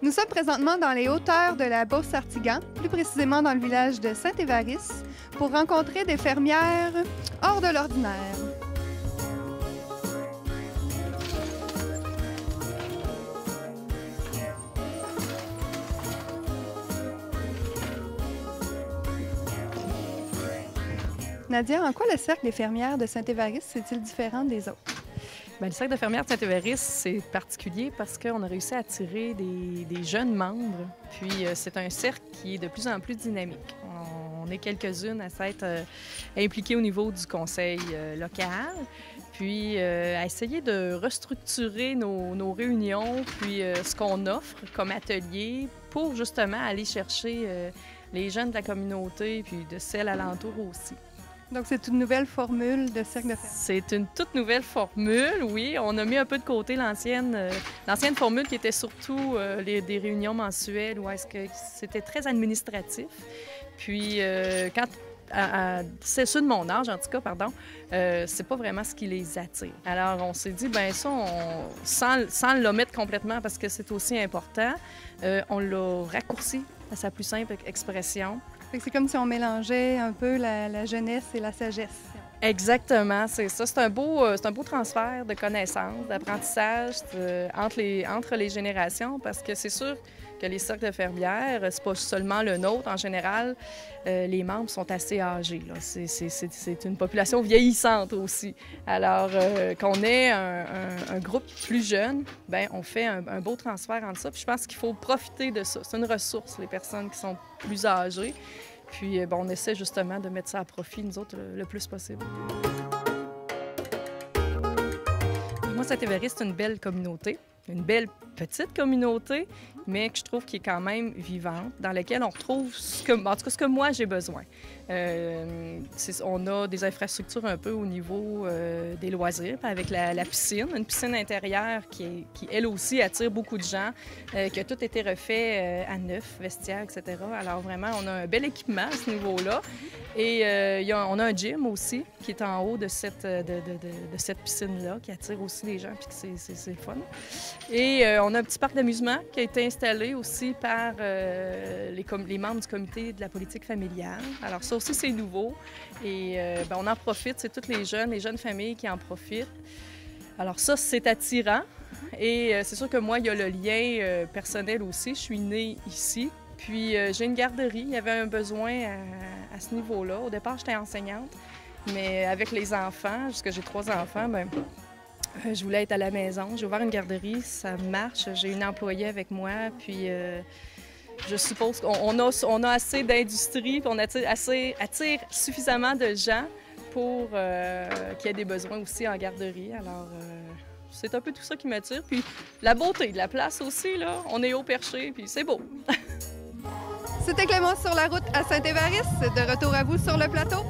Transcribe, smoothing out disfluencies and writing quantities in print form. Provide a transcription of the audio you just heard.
Nous sommes présentement dans les hauteurs de la Beauce-Artigan, plus précisément dans le village de Saint-Évariste, pour rencontrer des fermières hors de l'ordinaire. Nadia, en quoi le cercle des fermières de Saint-Évariste est-il différent des autres? Bien, le cercle de fermières de Saint-Évariste, c'est particulier parce qu'on a réussi à attirer des jeunes membres. Puis, c'est un cercle qui est de plus en plus dynamique. On est quelques-unes à s'être impliquées au niveau du conseil local, puis à essayer de restructurer nos réunions, puis ce qu'on offre comme atelier pour justement aller chercher les jeunes de la communauté, puis de celles alentour aussi. Donc, c'est une nouvelle formule de cercle de fermières. C'est une toute nouvelle formule, oui. On a mis un peu de côté l'ancienne formule qui était surtout des réunions mensuelles où est-ce que c'était très administratif. Puis, c'est ceux de mon âge, en tout cas, pardon, c'est pas vraiment ce qui les attire. Alors, on s'est dit, bien ça, sans l'omettre complètement parce que c'est aussi important, on l'a raccourci à sa plus simple expression. C'est comme si on mélangeait un peu la jeunesse et la sagesse. Exactement, c'est ça. C'est un beau transfert de connaissances, d'apprentissage entre les générations, parce que c'est sûr que les cercles de fermières, c'est pas seulement le nôtre. En général, les membres sont assez âgés. C'est une population vieillissante aussi. Alors, qu'on ait un groupe plus jeune, bien, on fait un beau transfert entre ça. Puis je pense qu'il faut profiter de ça. C'est une ressource, les personnes qui sont plus âgées. Puis, bon, on essaie justement de mettre ça à profit, nous autres, le plus possible. Moi, Saint-Évariste, c'est une belle communauté, une belle petite communauté, mais que je trouve qui est quand même vivante, dans laquelle on retrouve ce que moi j'ai besoin. On a des infrastructures un peu au niveau des loisirs, avec la piscine, une piscine intérieure qui elle aussi attire beaucoup de gens, qui a tout été refait à neuf, vestiaire, etc. Alors vraiment, on a un bel équipement à ce niveau-là. Et on a un gym aussi qui est en haut de cette piscine-là, qui attire aussi les gens, puis que c'est fun. Et on a un petit parc d'amusement qui a été installé aussi par les membres du comité de la politique familiale. Alors ça aussi, c'est nouveau. Et on en profite, c'est toutes les jeunes familles qui en profitent. Alors ça, c'est attirant. Et c'est sûr que moi, il y a le lien personnel aussi. Je suis née ici. Puis j'ai une garderie. Il y avait un besoin à ce niveau-là. Au départ, j'étais enseignante. Mais avec les enfants, puisque j'ai 3 enfants, bien, je voulais être à la maison. J'ai ouvert une garderie, ça marche. J'ai une employée avec moi, puis je suppose qu'on a assez d'industrie, puis on attire suffisamment de gens pour qu'il y ait des besoins aussi en garderie. Alors, c'est un peu tout ça qui m'attire. Puis la beauté de la place aussi, là, on est haut perché, puis c'est beau. C'était Clémence sur la route à Saint-Évariste. De retour à vous sur le plateau.